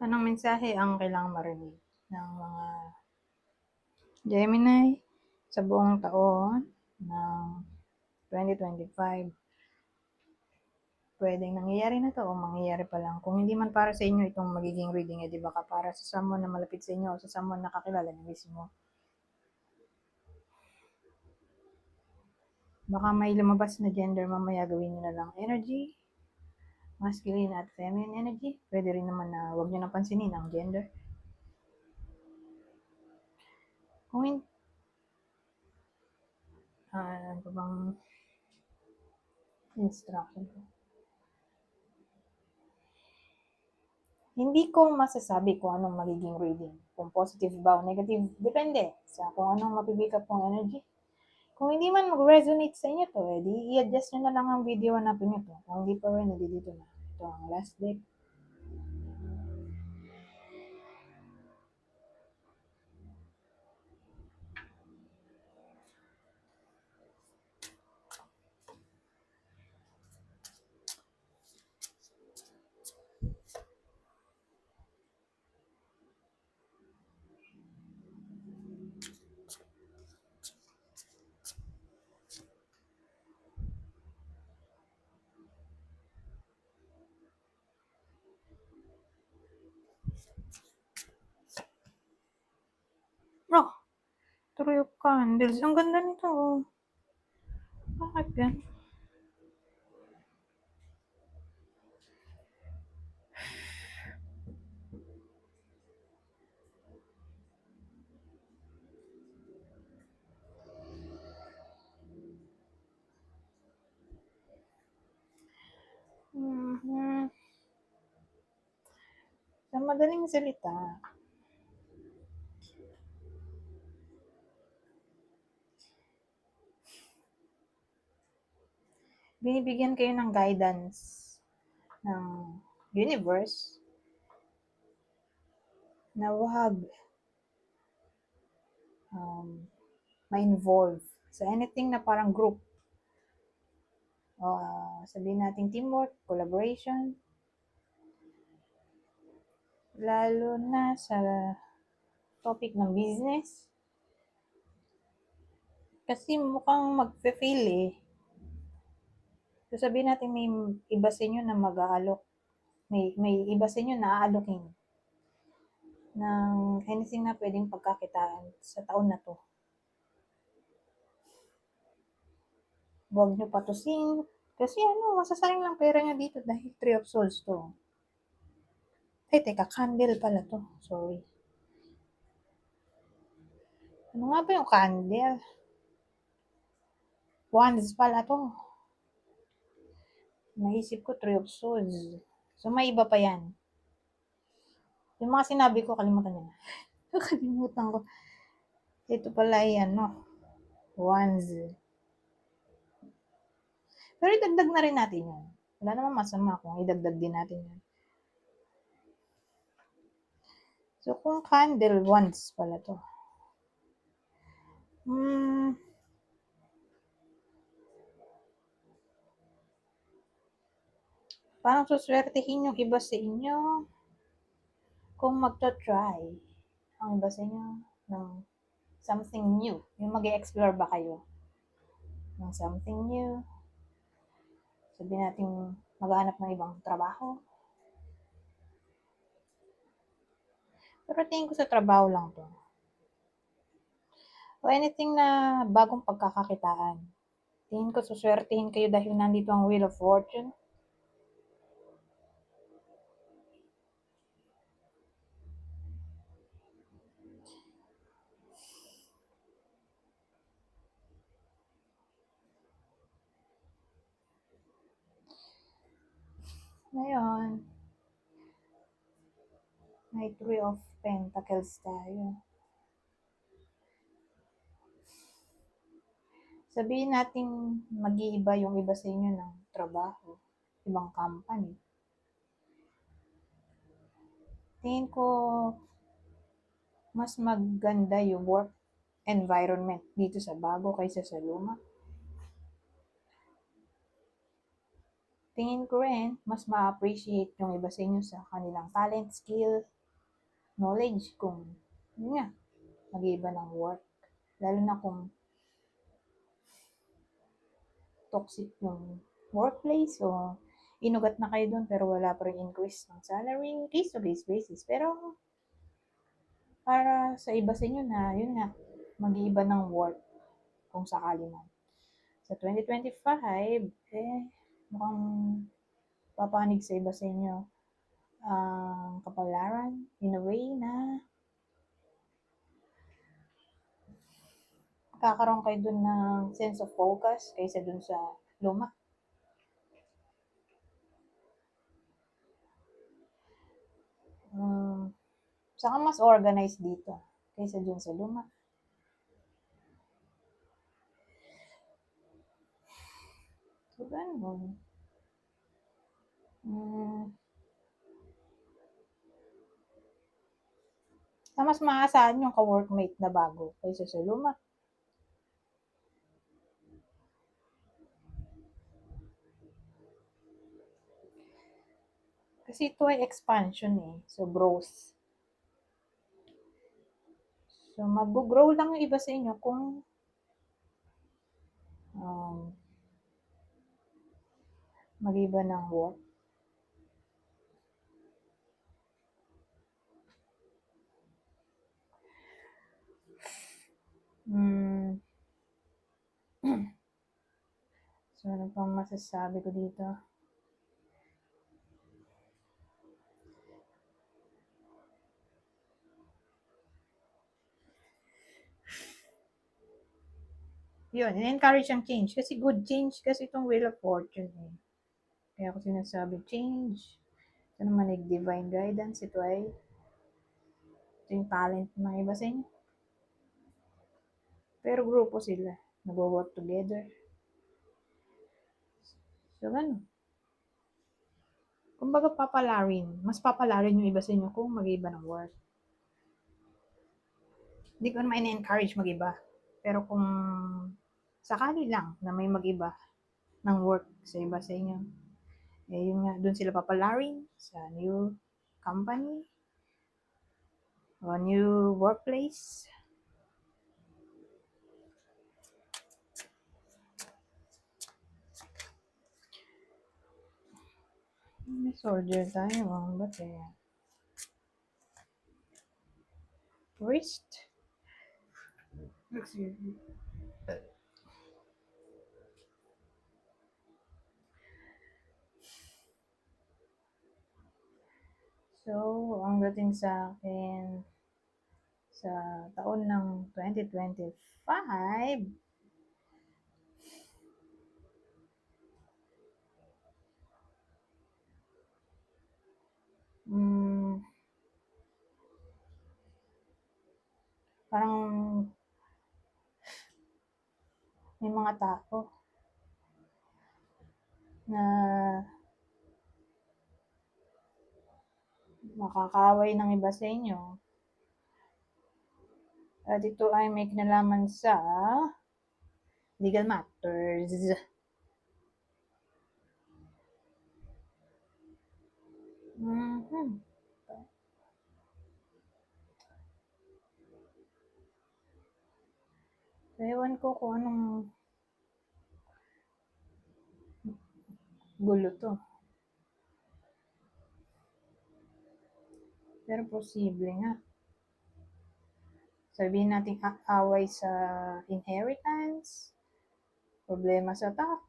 Anong mensahe ang kailangang marinig ng mga Gemini sa buong taon ng 2025? Pwedeng nangyayari na to o mangyayari pa lang. Kung hindi man para sa inyo itong magiging reading, di baka para sa someone na malapit sa inyo o sa someone na kakilala niyo mismo. Baka may lumabas na gender mamaya, gawin niyo na lang energy, masculine at feminine energy. Pwede rin naman na huwag niyo nang pansinin ang gender. Kung ano bang instruction ko? Hindi ko masasabi kung anong magiging reading. Kung positive ba o negative, depende sa kung anong mapipick up kong energy. Kung hindi man mag-resonate sa inyo to, di i-adjust nyo na lang ang video, hanapin nyo to. Kung hindi pa rin, dito na. Ito ang last deck. Oh, Three of Candles. Ang ganda nito. Bakit yan? Mm-hmm. Sa madaling salita, binibigyan kayo ng guidance ng universe na huwag ma-involve sa anything na parang group. Sabihin natin teamwork, collaboration, lalo na sa topic ng business. Kasi mukhang magfe-fail eh. So sabihin natin may iba sa inyo na mag-aalok, may iba sa inyo na aalokin ng anything na pwedeng pagkakitaan sa taon na to. Huwag nyo patusin. Kasi masasaring lang pera nyo dito dahil 3 of Swords to. Ay, teka, candle pala to. Sorry. Ano nga ba yung candle? Wands pala to. Naisip ko 3 of Swords. So, may iba pa yan. Yung mga sinabi ko, kalimutan nyo na. Kalimutan ko. Ito pala ay Wands. Pero idagdag na rin natin yun. Wala namang masama kung idagdag din natin yun. So, kung candle, Wands pala to. Parang suswertehin yung iba sa inyo kung magto-try ang iba sa inyo ng something new. Yung mag-explore ba kayo ng something new? Sabihin natin maghanap ng ibang trabaho. Pero tingin ko sa trabaho lang to. O anything na bagong pagkakakitaan. Tingin ko suswertehin kayo dahil nandito ang Wheel of Fortune. Ngayon, may 3 of Pentacles tayo. Sabihin natin mag-iiba yung iba sa inyo ng trabaho, ibang company. Tingin ko mas maganda yung work environment dito sa bago kaysa sa luma. tingin ko rin, mas ma-appreciate yung iba sa inyo sa kanilang talent, skill, knowledge, kung, yun nga, mag-iba ng work. Lalo na kung toxic yung workplace o inugat na kayo dun pero wala pa rin increase ng salary, case to case basis. Pero para sa iba sa inyo na, yun nga, mag-iiba ng work kung sakali man. Sa 2025, mukhang papanig sa iba sa inyo ang kapalaran in a way na kakaroon kayo dun ng sense of focus kaysa dun sa luma. Saka mas organized dito kaysa dun sa luma. So, ganun. Mas maasahan yung ka-workmate na bago kaysa sa luma. Kasi ito ay expansion eh. So, growth. So, mag-grow lang yung iba sa inyo kung mag-iba ng work. So, ano pang masasabi ko dito? Yun, encourage ang change. Kasi good change kasi itong Wheel of Fortune eh. Kaya ako sinasabi, change. Ito naman divine guidance. Ito yung talent ng iba sa inyo. Pero grupo sila. Nag-work together. So, ano? Kumbaga papalarin. Mas papalarin yung iba sa inyo kung mag-iba ng work. Hindi ko naman ina-encourage mag-iba. Pero kung sakali lang na may mag-iba ng work sa iba sa inyo, yun nga, dun sila papalarin sa new company o new workplace. May soldier tayo. Ang ba't eh? Wrist. So, ang dating sa akin sa taon ng 2025, parang may mga tao na makakaway ng iba sa inyo. At ito ay may kinalaman sa legal matters. So, ewan ko kung anong gulo to. Pero posible nga. Sabihin natin away sa inheritance, problema sa tax,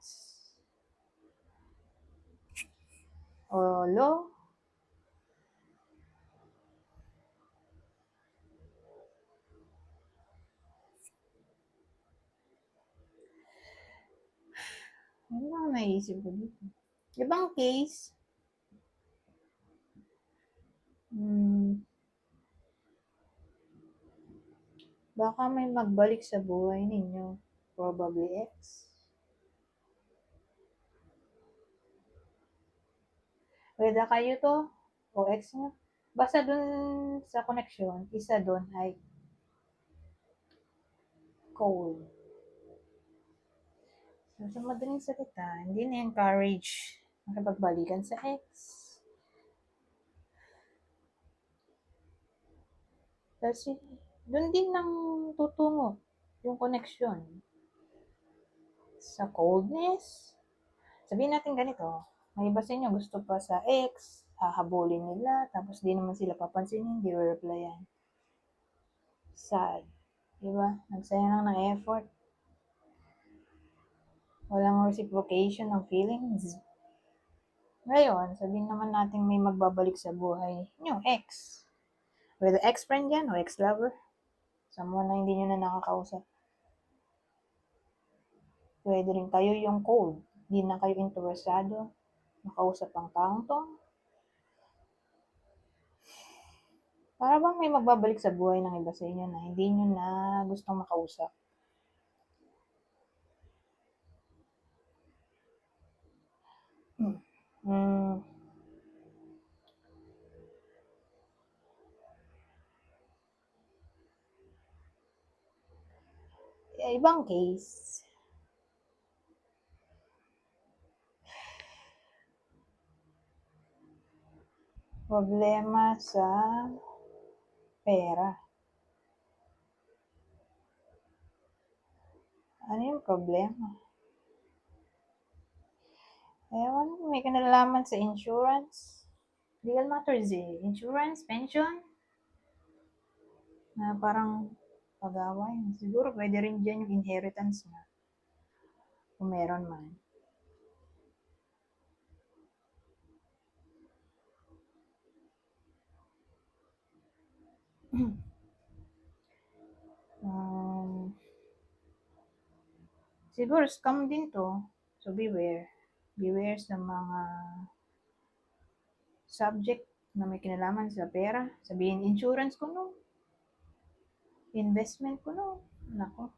o law. Ano lang naisip ko dito? Ibang case, baka may magbalik sa buhay ninyo. Probably ex. Whether kayo to o ex nyo. Basta dun sa connection, isa dun ay cold. So, sa madaling salita, hindi na-encourage makipagbalikan sa ex. Kasi, doon din nang tutungo yung connection. Sa coldness. Sabihin natin ganito, may iba sa inyo gusto pa sa ex, hahabulin nila, tapos di naman sila papansinin, di replyan. Sad. Diba? Nagsayang lang ng effort. Walang reciprocation ng feelings. Ngayon, sabihin naman natin may magbabalik sa buhay, yung ex. Whether ex-friend yan o ex-lover. Someone na hindi nyo na nakakausap. Pwede rin kayo yung cold. Hindi na kayo interesado. Makausap ang taong to. Para bang may magbabalik sa buhay ng iba sa inyo na hindi nyo na gustong makausap. Hmm. Ibang case, problema sa pera. Ano yung problema? Ewan, may kinalaman sa insurance. Legal matters eh. Insurance, pension. Na parang pag-away. Siguro pwede rin dyan yung inheritance na. Kung meron man. Siguro scam din to. So beware. Beware sa mga subject na may kinalaman sa pera. Sabihin insurance ko no. Investment ko no. Nako.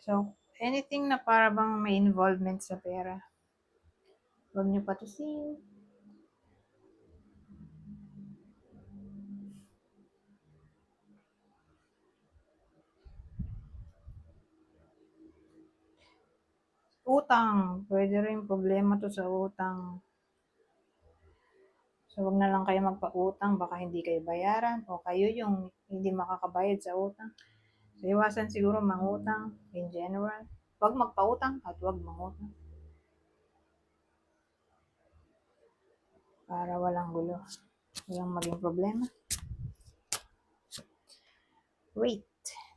So, anything na para bang may involvement sa pera. Huwag niyo patusin. Utang. Pwede rin problema to sa utang. So, huwag na lang kayo magpa-utang. Baka hindi kayo bayaran. O kayo yung hindi makakabayad sa utang. So, iwasan siguro mangutang in general. Huwag magpa-utang at huwag mangutang. Para walang gulo. Walang maging problema. Wait.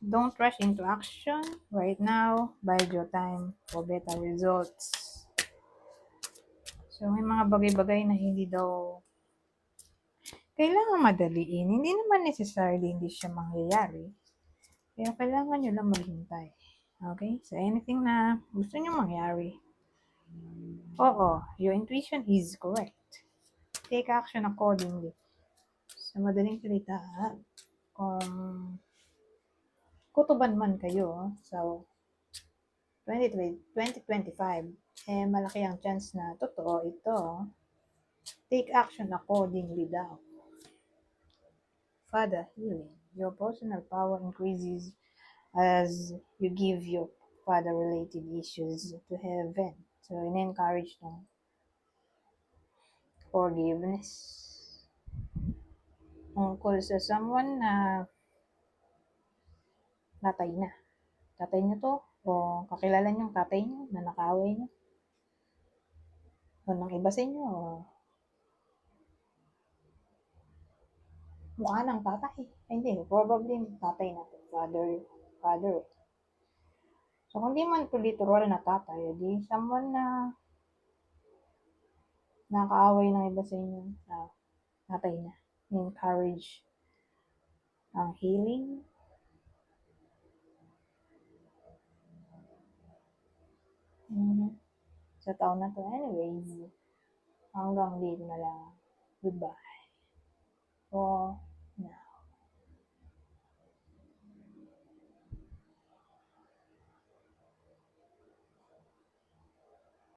Don't rush into action right now. Bide your time for better results. So, may mga bagay-bagay na hindi daw kailangan madaliin. Hindi naman necessarily hindi siya mangyayari. Pero kailangan nyo lang maghintay. Okay? So, anything na gusto nyo mangyari. Oo, your intuition is correct. Take action accordingly. Sa madaling salita, kung kutuban man kayo sa 2025, malaki ang chance na totoo ito. Take action accordingly daw. Father, healing. Your personal power increases as you give your father-related issues to heaven. So, in-encourage ng forgiveness. Tungkol sa someone na tatay na. Tatay niyo to, o kakilala niyo yung tatay niyo na nakaway niyo. O ng iba sa inyo, o mukha ng tatay. Ay, hindi, probably tatay na to. Father. So, kung di man to literal na tatay, di someone na nakaaway ng iba sa inyo, tatay na. Encourage ang healing. Sa taon na to. Anyways, hanggang dito na lang. Goodbye. So,